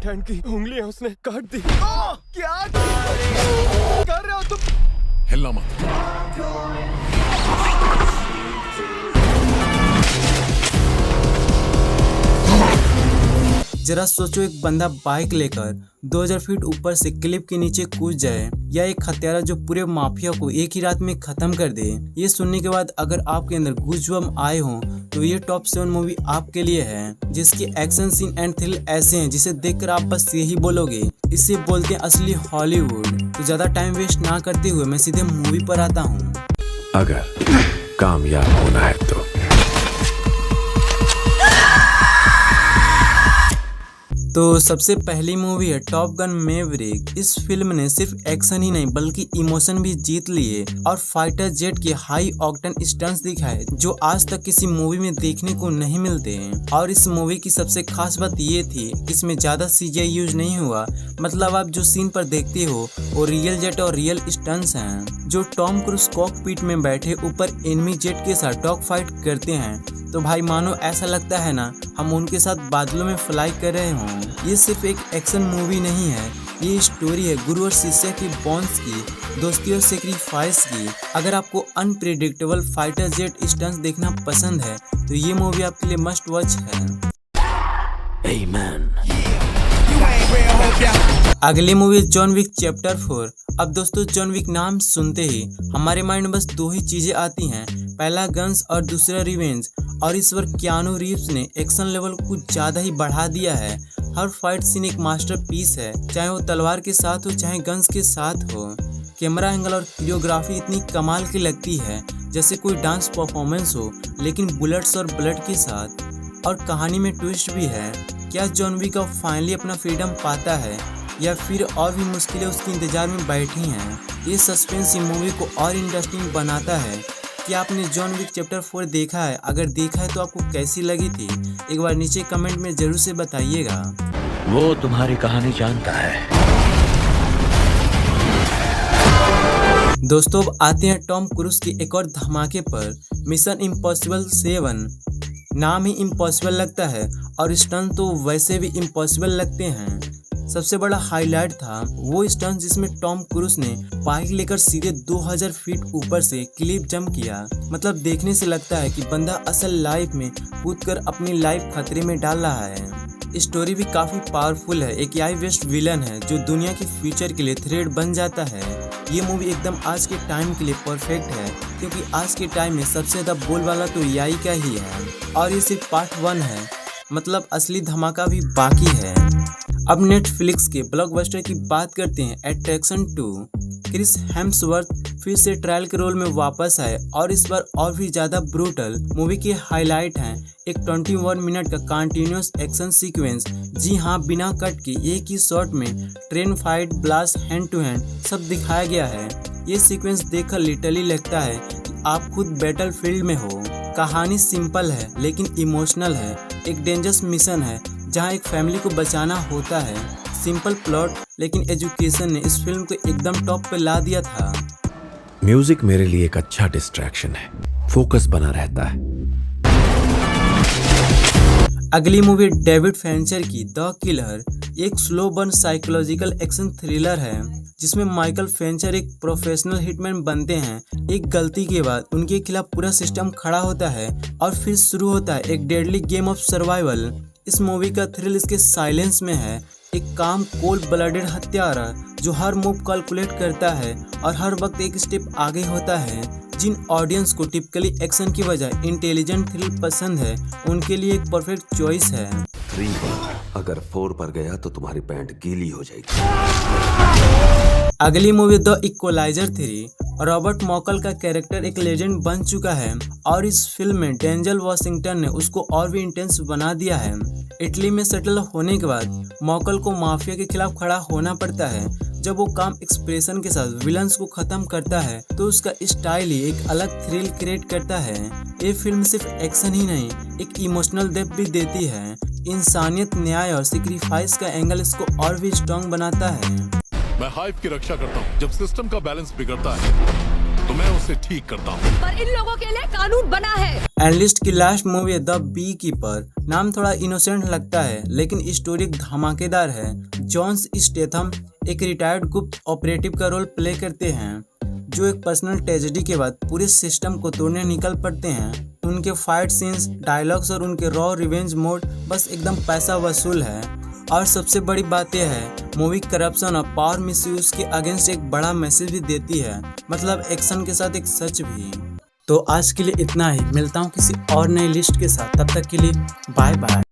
Right hand की उंगलियां उसने काट दी। क्या कर रहे हो तुम? हिलना मत। जरा सोचो, एक बंदा बाइक लेकर 2000 फीट ऊपर से क्लिफ के नीचे कूद जाए, या एक हत्यारा जो पूरे माफिया को एक ही रात में खत्म कर दे। ये सुनने के बाद अगर आपके अंदर गूज़बम्प आए हों तो ये टॉप 7 मूवी आपके लिए है, जिसकी एक्शन सीन एंड थ्रिल ऐसे हैं जिसे देखकर आप बस यही बोलोगे, इसे बोलते हैं असली हॉलीवुड। तो ज्यादा टाइम वेस्ट ना करते हुए मैं सीधे मूवी पर आता हूँ। अगर कामयाब होना है तो सबसे पहली मूवी है टॉप गन मैवरिक। इस फिल्म ने सिर्फ एक्शन ही नहीं बल्कि इमोशन भी जीत लिए और फाइटर जेट के हाई ऑक्टेन स्टंट्स दिखाए जो आज तक किसी मूवी में देखने को नहीं मिलते हैं। और इस मूवी की सबसे खास बात ये थी कि इसमें ज्यादा सीजीआई यूज नहीं हुआ, मतलब आप जो सीन पर देखते हो वो रियल जेट और रियल स्टंट्स हैं। जो टॉम क्रूज कॉकपिट में बैठे ऊपर एनिमी जेट के साथ डॉग फाइट करते हैं तो भाई मानो ऐसा लगता है ना हम उनके साथ बादलों में फ्लाई कर रहे हों। ये सिर्फ एक एक्शन मूवी नहीं है, ये स्टोरी है गुरु और शिष्य की बॉन्ड्स की, दोस्ती और सेक्रीफाइस की। अगर आपको अनप्रेडिक्टेबल फाइटर जेट स्टंट्स देखना पसंद है तो ये मूवी आपके लिए मस्ट वॉच है। अगली मूवी जॉन विक चैप्टर 4। अब दोस्तों जॉन विक नाम सुनते ही हमारे माइंड में बस दो ही चीजें आती हैं, पहला गन्स और दूसरा रिवेंज। और इस बार कियानू रीव्स ने एक्शन लेवल को कुछ ज्यादा ही बढ़ा दिया है। हर फाइट सीन एक मास्टरपीस है, चाहे वो तलवार के साथ हो चाहे गन्स के साथ हो। कैमरा एंगल और कोरियोग्राफी इतनी कमाल की लगती है जैसे कोई डांस परफॉर्मेंस हो, लेकिन बुलेट्स और ब्लड के साथ। और कहानी में ट्विस्ट भी है, क्या जॉन विक अब फाइनली अपना फ्रीडम पाता है या फिर और भी मुश्किलें उसके इंतजार में बैठी हैं। ये सस्पेंस मूवी को और इंटरेस्टिंग बनाता है। क्या आपने जॉन विक चैप्टर 4 देखा है? अगर देखा है तो आपको कैसी लगी थी एक बार नीचे कमेंट में जरूर से बताइएगा। वो तुम्हारी कहानी जानता है। दोस्तों अब आते हैं टॉम क्रूज के एक और धमाके पर, मिशन इम्पॉसिबल 7। नाम ही इम्पॉसिबल लगता है और स्टंट तो वैसे भी इम्पॉसिबल लगते हैं। सबसे बड़ा हाईलाइट था वो स्टंट जिसमें टॉम क्रूज ने बाइक लेकर सीधे 2000 फीट ऊपर से क्लिफ जंप किया। मतलब देखने से लगता है कि बंदा असल लाइफ में कूदकर अपनी लाइफ खतरे में डाल रहा है। स्टोरी भी काफी पावरफुल है। एक एआई बेस्ड विलन है जो दुनिया के फ्यूचर के लिए थ्रेट बन जाता है। ये मूवी एकदम आज के टाइम के लिए परफेक्ट है क्योंकि आज के टाइम में सबसे ज्यादा बोलबाला तो एआई का ही है। और ये सिर्फ पार्ट 1 है, मतलब असली धमाका भी बाकी है। अब नेटफ्लिक्स के ब्लॉकबस्टर की बात करते हैं, अट्रैक्शन 2। क्रिस हेम्सवर्थ फिर से ट्रायल के रोल में वापस आए और इस बार और भी ज्यादा ब्रूटल। मूवी के हाईलाइट हैं एक 21 मिनट का कंटिन्यूअस एक्शन सीक्वेंस, जी हाँ बिना कट के एक ही शॉट में train fight, blast, hand to hand सब दिखाया गया है। ये सीक्वेंस देखकर लिटरली लगता है कि आप खुद बैटल फील्ड में हो। कहानी सिंपल है लेकिन इमोशनल है। एक डेंजरस मिशन है जहां एक फैमिली को बचाना होता है। सिंपल प्लॉट लेकिन एजुकेशन ने इस फिल्म को एकदम टॉप पे ला दिया था। म्यूजिक मेरे लिए एक अच्छा डिस्ट्रैक्शन है, फोकस बना रहता है। अगली मूवी डेविड फिंचर की द किलर। एक slow burn psychological action thriller है जिसमें माइकल फिंचर एक प्रोफेशनल हिटमैन बनते हैं। एक गलती के बाद उनके खिलाफ पूरा सिस्टम खड़ा होता है और फिर शुरू होता है एक डेडली गेम ऑफ सर्वाइवल। इस मूवी का थ्रिल इसके साइलेंस में है। एक काम कोल्ड ब्लडेड हत्यारा जो हर मूव कैलकुलेट करता है और हर वक्त एक स्टेप आगे होता है। जिन ऑडियंस को टिपिकली एक्शन की बजाय इंटेलिजेंट थ्रिल पसंद है उनके लिए एक परफेक्ट चॉइस है। 3 पर अगर 4 पर गया तो तुम्हारी पैंट गीली हो जाएगी। अगली मूवी द इक्वलाइजर 3। रॉबर्ट मॉकल का कैरेक्टर एक लेजेंड बन चुका है और इस फिल्म में डेंजल वॉशिंगटन ने उसको और भी इंटेंस बना दिया है। इटली में सेटल होने के बाद मॉकल को माफिया के खिलाफ खड़ा होना पड़ता है। जब वो काम एक्सप्रेशन के साथ विलन्स को खत्म करता है तो उसका स्टाइल ही एक अलग थ्रिल क्रिएट करता है। ये फिल्म सिर्फ एक्शन ही नहीं एक इमोशनल डेप्थ भी देती है। इंसानियत, न्याय और सेक्रीफाइस का एंगल इसको और भी स्ट्रॉन्ग बनाता है। मैं हाइव की रक्षा करता हूँ। जब सिस्टम का बैलेंस बिगड़ता है तो मैं उसे ठीक करता हूँ। पर इन लोगों के लिए कानून बना है। एनालिस्ट की last movie the bee keeper. नाम थोड़ा इनोसेंट लगता है लेकिन स्टोरी धमाकेदार है। जॉन स्टेथम एक रिटायर्ड गुप्त ऑपरेटिव का रोल प्ले करते हैं जो एक पर्सनल ट्रेजेडी के बाद पूरे सिस्टम को तोड़ने निकल पड़ते हैं। उनके फाइट सीन्स, डायलॉग्स और उनके रॉ रिवेंज मोड बस एकदम पैसा वसूल है। और सबसे बड़ी बात यह है मूवी करप्शन और पावर मिसयूज के अगेंस्ट एक बड़ा मैसेज भी देती है, मतलब एक्शन के साथ एक सच भी। तो आज के लिए इतना ही, मिलता हूँ किसी और नई लिस्ट के साथ, तब तक के लिए बाय बाय।